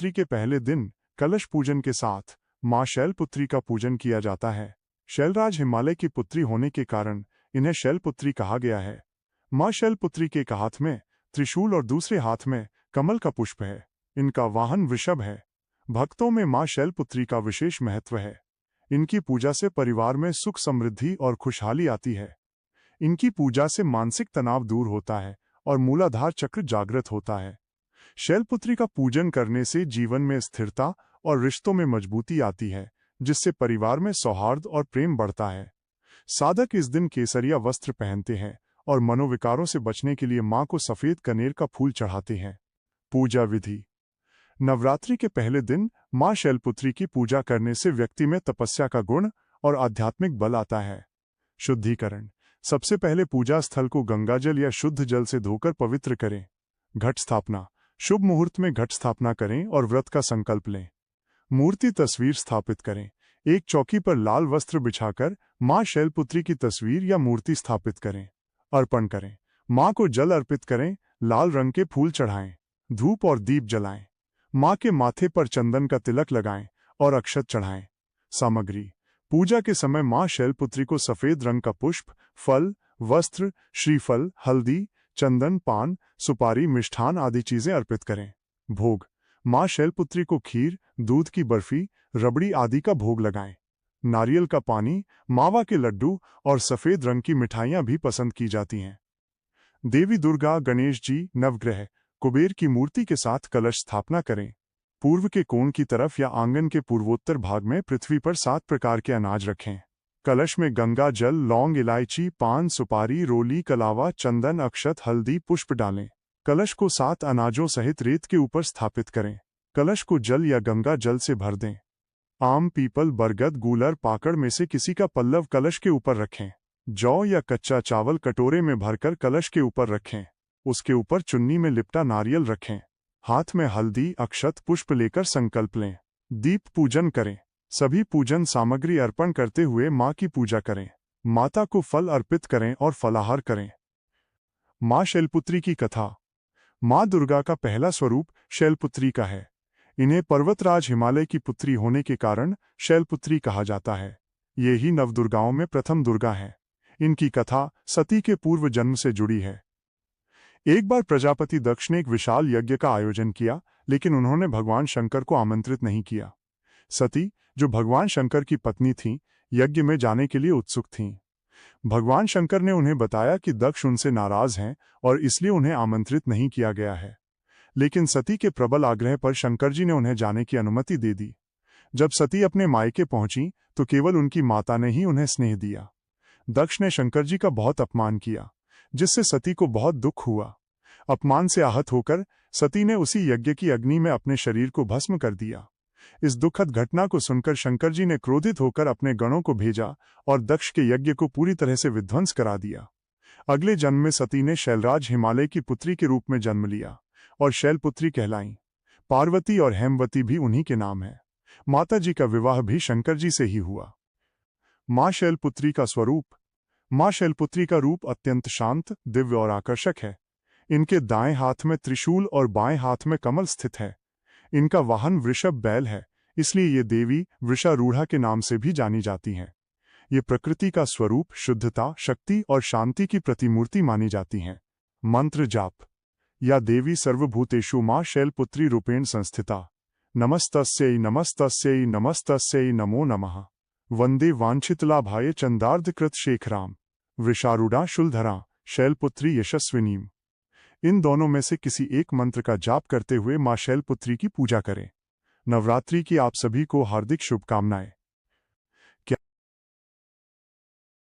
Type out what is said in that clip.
नवरात्रि के पहले दिन कलश पूजन के साथ मां शैलपुत्री का पूजन किया जाता है। शैलराज हिमालय की पुत्री होने के कारण इन्हें शैलपुत्री कहा गया है। मां शैलपुत्री के एक हाथ में त्रिशूल और दूसरे हाथ में कमल का पुष्प है। इनका वाहन वृषभ है। भक्तों में मां शैलपुत्री का विशेष महत्व है। इनकी पूजा से परिवार में सुख समृद्धि और खुशहाली आती है। इनकी पूजा से मानसिक तनाव दूर होता है और मूलाधार चक्र जागृत होता है। शैलपुत्री का पूजन करने से जीवन में स्थिरता और रिश्तों में मजबूती आती है, जिससे परिवार में सौहार्द और प्रेम बढ़ता है। साधक इस दिन केसरिया वस्त्र पहनते हैं और मनोविकारों से बचने के लिए मां को सफेद कनेर का फूल चढ़ाते हैं। पूजा विधि। नवरात्रि के पहले दिन मां शैलपुत्री की पूजा करने से व्यक्ति में तपस्या का गुण और आध्यात्मिक बल आता है। शुद्धिकरण। सबसे पहले पूजा स्थल को गंगाजल या शुद्ध जल से धोकर पवित्र करें। घट स्थापना। शुभ मुहूर्त में घट स्थापना करें और व्रत का संकल्प लें। मूर्ति तस्वीर स्थापित करें। एक चौकी पर लाल वस्त्र बिछाकर मां शैलपुत्री की तस्वीर या मूर्ति स्थापित करें। अर्पण करें। मां को जल अर्पित करें, लाल रंग के फूल चढ़ाएं, धूप और दीप जलाएं। मां के माथे पर चंदन का तिलक लगाएं और अक्षत चढ़ाएं। सामग्री। पूजा के समय मां शैलपुत्री को सफेद रंग का पुष्प, फल, वस्त्र, श्रीफल, हल्दी, चंदन, पान, सुपारी, मिष्ठान आदि चीजें अर्पित करें। भोग। मां शैलपुत्री को खीर, दूध की बर्फी, रबड़ी आदि का भोग लगाएं। नारियल का पानी, मावा के लड्डू और सफेद रंग की मिठाइयां भी पसंद की जाती हैं। देवी दुर्गा, गणेश जी, नवग्रह, कुबेर की मूर्ति के साथ कलश स्थापना करें। पूर्व के कोण की तरफ या आंगन के पूर्वोत्तर भाग में पृथ्वी पर 7 प्रकार के अनाज रखें। कलश में गंगा जल, लौंग, इलायची, पान, सुपारी, रोली, कलावा, चंदन, अक्षत, हल्दी, पुष्प डालें। कलश को 7 अनाजों सहित रेत के ऊपर स्थापित करें। कलश को जल या गंगा जल से भर दें। आम, पीपल, बरगद, गूलर, पाकड़ में से किसी का पल्लव कलश के ऊपर रखें। जौ या कच्चा चावल कटोरे में भरकर कलश के ऊपर रखें। उसके ऊपर चुन्नी में लिपटा नारियल रखें। हाथ में हल्दी, अक्षत, पुष्प लेकर संकल्प लें। दीप पूजन करें। सभी पूजन सामग्री अर्पण करते हुए मां की पूजा करें। माता को फल अर्पित करें और फलाहार करें। मां शैलपुत्री की कथा। मां दुर्गा का पहला स्वरूप शैलपुत्री का है। इन्हें पर्वतराज हिमालय की पुत्री होने के कारण शैलपुत्री कहा जाता है। ये ही नवदुर्गाओं में प्रथम दुर्गा है। इनकी कथा सती के पूर्व जन्म से जुड़ी है। एक बार प्रजापति दक्ष ने एक विशाल यज्ञ का आयोजन किया, लेकिन उन्होंने भगवान शंकर को आमंत्रित नहीं किया। सती, जो भगवान शंकर की पत्नी थीं, यज्ञ में जाने के लिए उत्सुक थीं। भगवान शंकर ने उन्हें बताया कि दक्ष उनसे नाराज हैं और इसलिए उन्हें आमंत्रित नहीं किया गया है। लेकिन सती के प्रबल आग्रह पर शंकर जी ने उन्हें जाने की अनुमति दे दी। जब सती अपने मायके पहुंची तो केवल उनकी माता ने ही उन्हें स्नेह दिया। दक्ष ने शंकर जी का बहुत अपमान किया, जिससे सती को बहुत दुख हुआ। अपमान से आहत होकर सती ने उसी यज्ञ की अग्नि में अपने शरीर को भस्म कर दिया। इस दुखद घटना को सुनकर शंकर जी ने क्रोधित होकर अपने गणों को भेजा और दक्ष के यज्ञ को पूरी तरह से विध्वंस करा दिया। अगले जन्म में सती ने शैलराज हिमालय की पुत्री के रूप में जन्म लिया और शैलपुत्री कहलाईं। पार्वती और हेमवती भी उन्हीं के नाम है। माता जी का विवाह भी शंकर जी से ही हुआ। मां शैलपुत्री का स्वरूप। मां शैलपुत्री का रूप अत्यंत शांत, दिव्य और आकर्षक है। इनके दाएं हाथ में त्रिशूल और बाएं हाथ में कमल स्थित है। इनका वाहन वृषभ बैल है, इसलिए ये देवी वृषारूढ़ा के नाम से भी जानी जाती हैं। ये प्रकृति का स्वरूप, शुद्धता, शक्ति और शांति की प्रतिमूर्ति मानी जाती हैं। मंत्र जाप। या देवी सर्वभूतेषु मां शैलपुत्री रूपेण संस्थिता। नमस्तस्यै नमस्तस्यै नमस्तस्यै नमो नमः। वंदे वांछितलाभाय चंदार्धकृत शेखराम। वृषारूढ़ा शूलधरा शैलपुत्री यशस्विनीम। इन दोनों में से किसी एक मंत्र का जाप करते हुए मां शैलपुत्री की पूजा करें। नवरात्रि की आप सभी को हार्दिक शुभकामनाएं।